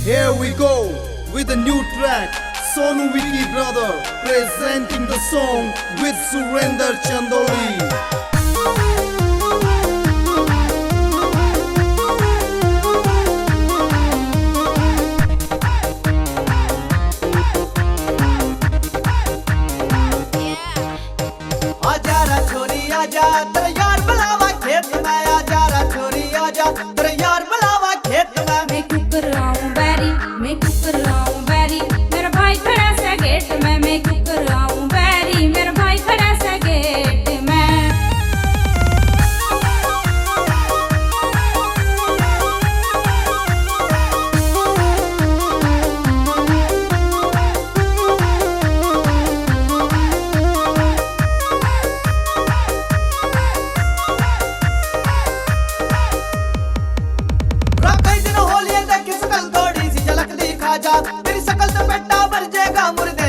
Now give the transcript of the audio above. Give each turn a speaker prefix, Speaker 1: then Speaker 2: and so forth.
Speaker 1: Here we go with a new track. Sonu Wiki brother presenting the song with Surender Chandoli.
Speaker 2: आजा तेरे यार बुलावा खेत में, आजा रा छोरी आजा तेरे यार बुलावा खेत में।
Speaker 3: मैं कुकर आऊं बैरी, मैं कुकर आऊं बैरी, मेरा भाई खड़ा सा गेट में। मैं कुकर आऊं बैरी, मेरा भाई खड़ा सा गेट में।
Speaker 2: तेरी शकल तो बेटा भर जाएगा मुर्दे